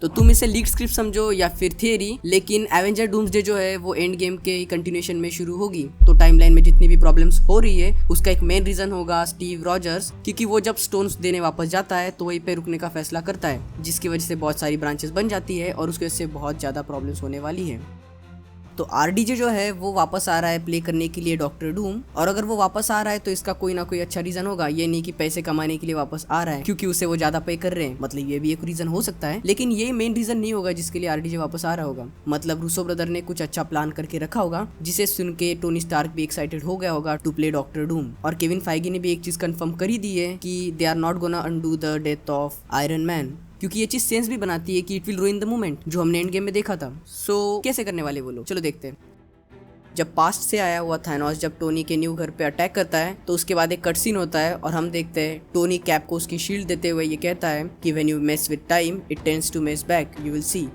तो तुम इसे लीक स्क्रिप्ट समझो या फिर थियरी, लेकिन एवेंजर डूम्सडे जो है वो एंड गेम के कंटिन्यूएशन में शुरू होगी। तो टाइमलाइन में जितनी भी प्रॉब्लम्स हो रही है उसका एक मेन रीजन होगा स्टीव रॉजर्स, क्योंकि वो जब स्टोन्स देने वापस जाता है तो वहीं पे रुकने का फैसला करता है, जिसकी वजह से बहुत सारी ब्रांचेस बन जाती है और उसकी वजह से बहुत ज्यादा प्रॉब्लम्स होने वाली है। तो आरडीजे जो है वो वापस आ रहा है प्ले करने के लिए डॉक्टर डूम, और अगर वो वापस आ रहा है तो इसका कोई ना कोई अच्छा रीजन होगा। ये नहीं कि पैसे कमाने के लिए वापस आ रहा है क्योंकि उसे वो ज्यादा पे कर रहे हैं, मतलब ये भी एक रीजन हो सकता है, लेकिन ये मेन रीजन नहीं होगा जिसके लिए आरडीजे वापस आ रहा होगा। मतलब रूसो ब्रदर ने कुछ अच्छा प्लान करके रखा होगा जिसे सुन के टोनी स्टार्क भी एक्साइटेड हो गया होगा टू प्ले डॉक्टर डूम। और केविन फाइगी ने भी एक चीज कंफर्म कर ही दी है कि they are not gonna undo the death of Iron Man, क्योंकि ये चीज सेंस भी बनाती है कि it will ruin the moment जो हमने एंड गेम में देखा था। सो कैसे करने वाले वो लोग, चलो देखते हैं। जब पास्ट से आया हुआ थानोस जब टोनी के न्यू घर पे अटैक करता है तो उसके बाद एक कट सीन होता है और हम देखते हैं टोनी कैप को उसकी शील्ड देते हुए ये कहता है कि when you mess with time it tends to mess back, you will see.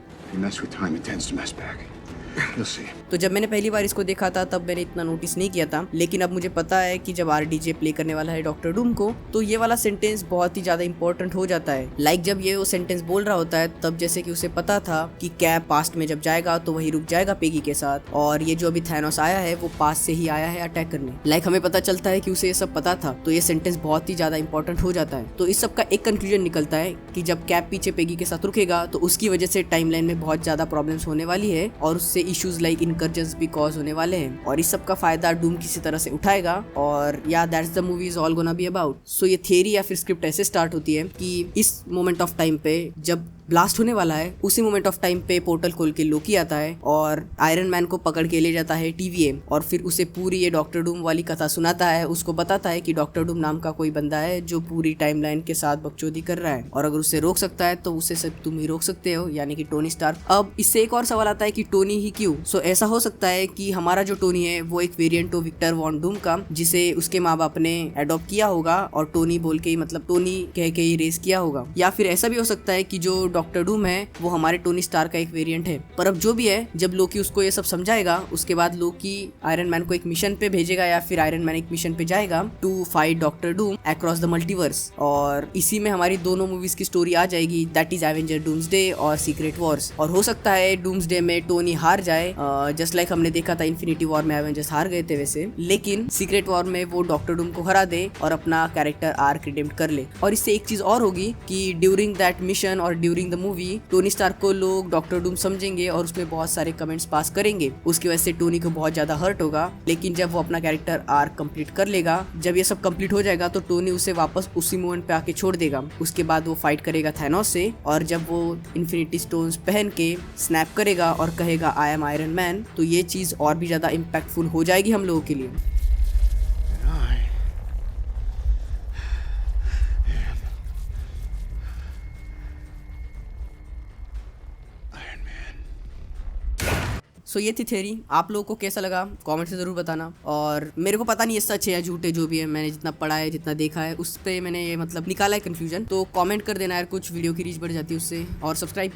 तो जब मैंने पहली बार इसको देखा था तब मैंने इतना नोटिस नहीं किया था, लेकिन अब मुझे पता है कि जब आरडीजे प्ले करने वाला है डॉक्टर डूम को तो ये वाला सेंटेंस बहुत ही ज्यादा इंपॉर्टेंट हो जाता है। लाइक जब ये वो सेंटेंस बोल रहा होता है तब जैसे कि उसे पता था कि कैप पास्ट में जब जाएगा तो वही रुक जाएगा पेगी के साथ, और ये जो अभी थानोस आया है वो पास्ट से ही आया है अटैक करने। लाइक हमें पता चलता है कि उसे ये सब पता था, तो ये सेंटेंस बहुत ही ज्यादा इंपॉर्टेंट हो जाता है। तो इस सब का एक कंक्लूजन निकलता है कि जब कैप पीछे पेगी के साथ रुकेगा तो उसकी वजह से टाइमलाइन में बहुत ज्यादा प्रॉब्लम्स होने वाली है और उससे इश्यूज लाइक इनकर्जन्स भी कॉज होने वाले हैं, और इस सब का फायदा डूम किसी तरह से उठाएगा। और या that's the movie is all gonna be about. So ये थियरी या फिर स्क्रिप्ट ऐसे स्टार्ट होती है कि इस मोमेंट ऑफ टाइम पे जब ब्लास्ट होने वाला है उसी मोमेंट ऑफ टाइम पे पोर्टल खोल के लोकी आता है और आयरन मैन को पकड़ के ले जाता है टीवीएम, और फिर उसे पूरी ये डॉक्टर डूम वाली कथा सुनाता है। उसको बताता है कि डॉक्टर डूम नाम का कोई बंदा है जो पूरी टाइमलाइन के साथ बकचोदी कर रहा है, और अगर उसे रोक सकता है तो उसे सिर्फ तुम ही रोक सकते हो, यानी कि टोनी स्टार्क। अब इससे एक और सवाल आता है कि टोनी ही क्यों? सो ऐसा हो सकता है कि हमारा जो टोनी है वो एक वेरिएंट हो विक्टर वॉन डूम का, जिसे उसके माँ बाप ने एडॉप्ट किया होगा और टोनी बोल के ही, मतलब टोनी कह के ही रेस किया होगा। या फिर ऐसा भी हो सकता है कि जो डॉक्टर डूम है वो हमारे टोनी स्टार्क का एक वेरिएंट है। पर अब जो भी है, जब लोकी उसको ये सब समझाएगा उसके बाद लोकी आयरन मैन को एक मिशन पे भेजेगा या फिर आयरन मैन एक मिशन पे जाएगा to fight doctor Doom across the multiverse, और इसी में हमारी दोनों मूवीज की स्टोरी आ जाएगी, दैट इज एवेंजर डूम्सडे और सीक्रेट वॉर्स। और हो सकता है डूम्सडे में टोनी हार जाए, जस्ट लाइक हमने देखा था इन्फिनिटी वॉर में एवेंजर्स हार गए थे वैसे, लेकिन सीक्रेट वॉर में वो डॉक्टर डूम को हरा दे और अपना कैरेक्टर आर्क रिडीम्ड कर ले। और इससे एक चीज और होगी कि ड्यूरिंग दैट मिशन और during the movie Tony Stark को लोग डॉक्टर डूम समझेंगे और उसमें बहुत सारे कमेंट्स पास करेंगे, उसकी वजह से टोनी को बहुत ज्यादा हर्ट होगा। लेकिन जब वो अपना कैरेक्टर आर्क कंप्लीट कर लेगा, जब ये सब कंप्लीट हो जाएगा तो टोनी उसे वापस उसी मोमेंट पे आके छोड़ देगा। उसके बाद वो फाइट करेगा थानोस से, और जब वो इन्फिनिटी स्टोन्स पहन के स्नैप करेगा और कहेगा आई एम आयरन मैन, तो ये चीज और भी ज्यादा इम्पैक्टफुल हो जाएगी हम लोगों के लिए। सो ये थी थ्योरी। आप लोगों को कैसा लगा कमेंट से ज़रूर बताना, और मेरे को पता नहीं ये सच है या झूठ है, जो भी है मैंने जितना पढ़ा है जितना देखा है उस पर मैंने ये मतलब निकाला है कंफ्यूजन, तो कमेंट कर देना यार, कुछ वीडियो की रीच बढ़ जाती है उससे, और सब्सक्राइब